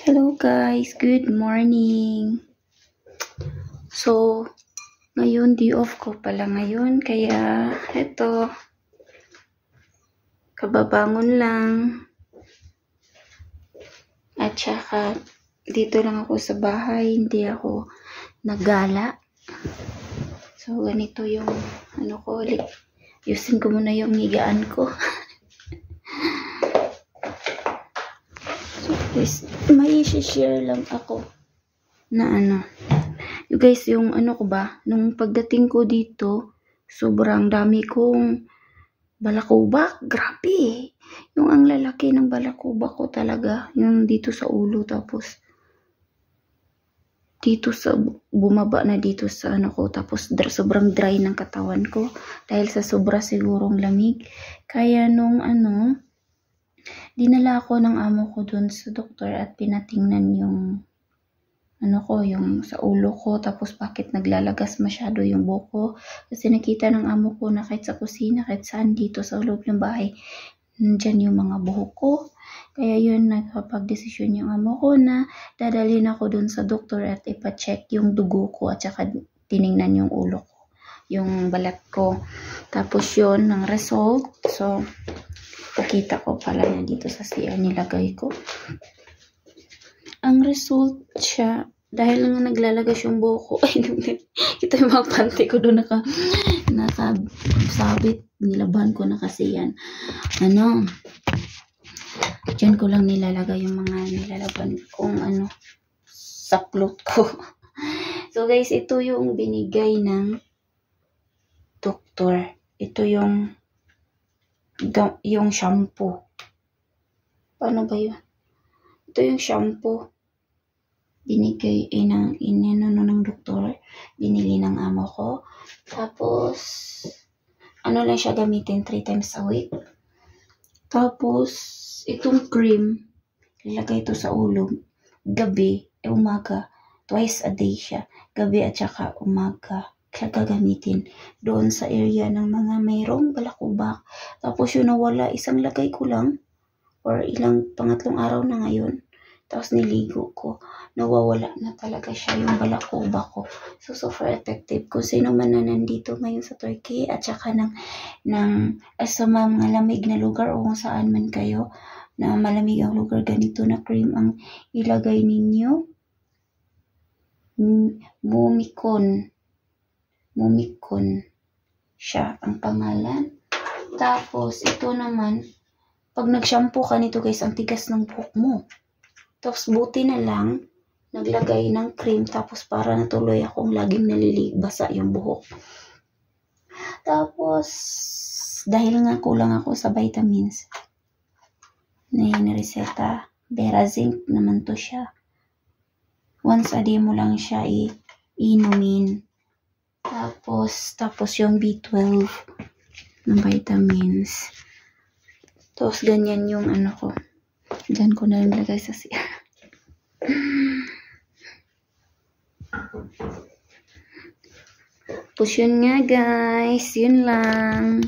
Hello guys, good morning. So, ngayon day off ko pala ngayon, kaya eto, kababangon lang. At saka, dito lang ako sa bahay, hindi ako naggala. So, ganito yung, ayusin ko muna yung higaan ko. So, guys, may share lang ako na you guys, yung ko ba, nung pagdating ko dito, sobrang dami kong balakubak. Grabe. Yung ang lalaki ng balakubak ko talaga, yung dito sa ulo, tapos dito sa, bumaba na dito sa ko, tapos sobrang dry ng katawan ko, dahil sa sobra sigurong lamig. Kaya nung dinala ako ng amo ko dun sa doktor at pinatingnan yung yung sa ulo ko, tapos bakit naglalagas masyado yung buhok ko. Kasi nakita ng amo ko na kahit sa kusina, kahit saan dito sa loob ng bahay, nandyan yung mga buhok ko. Kaya yun, nagkapag-desisyon yung amo ko na dadalhin ako dun sa doktor at ipa-check yung dugo ko at saka tiningnan yung ulo ko, yung balat ko. Tapos yun, ng result. So, pakita ko pala na dito sa CR nilagay ko. Ang result siya, dahil nga naglalagas yung buhok ko, kita yung mga panty ko doon nakasabit, nilaban ko na kasi yan. Diyan ko lang nilalagay yung mga nilalaban kong saklot ko. So guys, ito yung binigay ng doktor. Ito yung shampoo. Paano ba yun? Ito yung shampoo. Binigay ng doktor. Binili ng amo ko. Tapos, lang siya gamitin 3 times a week. Tapos, itong cream, ilagay ito sa ulo. Gabi, umaga. Twice a day siya. Gabi at saka umaga. Siya gagamitin doon sa area ng mga mayroong balakubak. Tapos yun nawala, isang lagay ko lang. Or pangatlong araw na ngayon. Tapos niligo ko. Nawawala na talaga siya yung balakubak ko. So, super effective. Kung sino man na nandito ngayon sa Turkey at saka sa mga lamig na lugar o kung saan man kayo na malamig ang lugar, ganito na cream ang ilagay ninyo. Mumikon siya ang pangalan. Tapos, ito naman, pag nag-shampoo ka nito guys, ang tigas ng buhok mo. Tapos buti na lang, naglagay ng cream, tapos para natuloy akong laging basa yung buhok. Tapos, dahil nga kulang ako sa vitamins, na reseta, Vera Zinc naman to siya. Once a day mo lang siya inumin. Tapos yung B12 ng vitamins. Tapos ganyan yung ko. Diyan ko na nilagay sa CR. Tapos yun nga guys. Yun lang.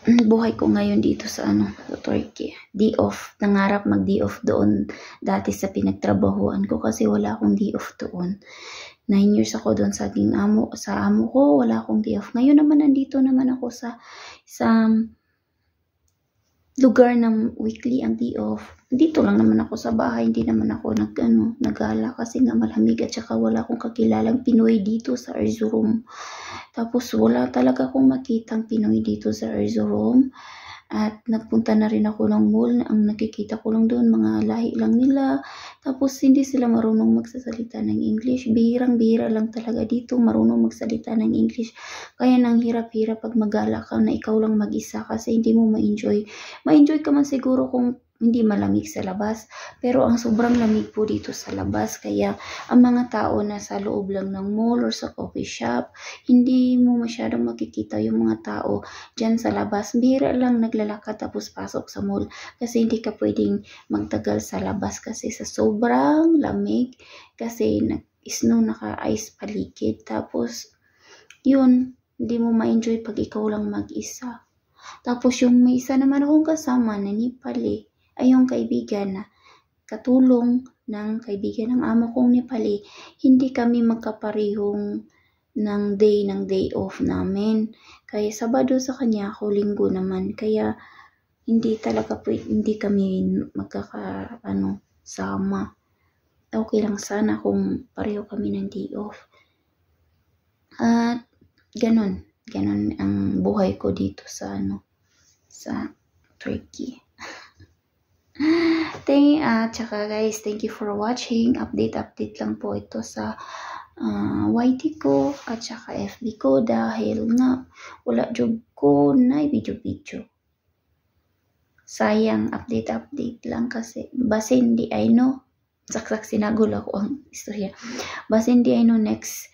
Buhay ko ngayon dito sa sa Turkey. Day off. Nangarap mag-day off doon dati sa pinagtrabahuan ko kasi wala akong day off doon. 9 years ako doon sa amo ko. Wala akong day off. Ngayon naman nandito naman ako sa lugar ng weekly ang day off. Dito lang naman ako sa bahay, hindi naman ako nagala kasi nga malamig at saka wala akong kakilalang Pinoy dito sa Erzurum. Tapos wala talaga akong makitang Pinoy dito sa Erzurum. At nagpunta na rin ako ng mall, ang nakikita ko lang doon, mga lahi lang nila. Tapos hindi sila marunong magsasalita ng English. Bihirang-bihira lang talaga dito marunong magsalita ng English. Kaya nang hirap-hirap pag magala ka na ikaw lang mag-isa kasi hindi mo ma-enjoy. Ma-enjoy ka man siguro kung hindi malamig sa labas, pero ang sobrang lamig po dito sa labas, kaya ang mga tao na sa loob lang ng mall or sa coffee shop, hindi mo masyadong makikita yung mga tao dyan sa labas. Bihira lang naglalakad tapos pasok sa mall kasi hindi ka pwedeng magtagal sa labas kasi sa sobrang lamig, kasi snow naka-ice paligid. Tapos yun, hindi mo ma-enjoy pag ikaw lang mag-isa. Tapos yung may isa naman akong kasama na Nepali, ay yung kaibigan na katulong ng kaibigan ng amo kong Nepali, hindi kami magkaparehong ng day off namin. Kaya Sabado sa kanya, ako Linggo naman. Kaya hindi talaga hindi kami sama. Okay lang sana kung pareho kami ng day off. At ganon ang buhay ko dito sa Turkey. Tsaka guys, thank you for watching. Update lang po ito sa YT ko at saka FB ko dahil nga wala job ko na video. Sayang, update lang kasi basin di I know. Saksak sinagol ako ang istorya. Basin di I know next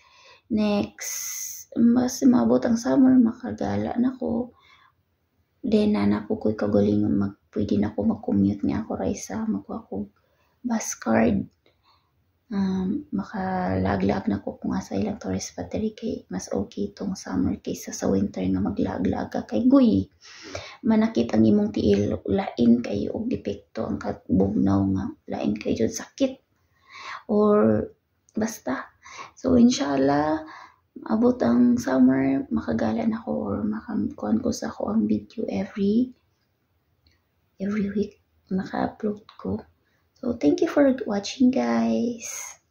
mas maabot ang summer, makagala na ko. Then na po ko'y kagalingon pwede na ako mag-commute nga ako Raisa, magkuha ko bus card. Makalaglag na ko kung asa ilang tourist battery kay mas okay itong summer kaysa sa winter nga maglaglaga kay guy. Manakit ang imong tiil, lain kayo og epekto ang katbugnaw nga lain kayo sakit or basta. So inshallah abot ang summer, makagala na ko or makakuan ko sa ako ang video every week maka-upload ko. So thank you for watching guys.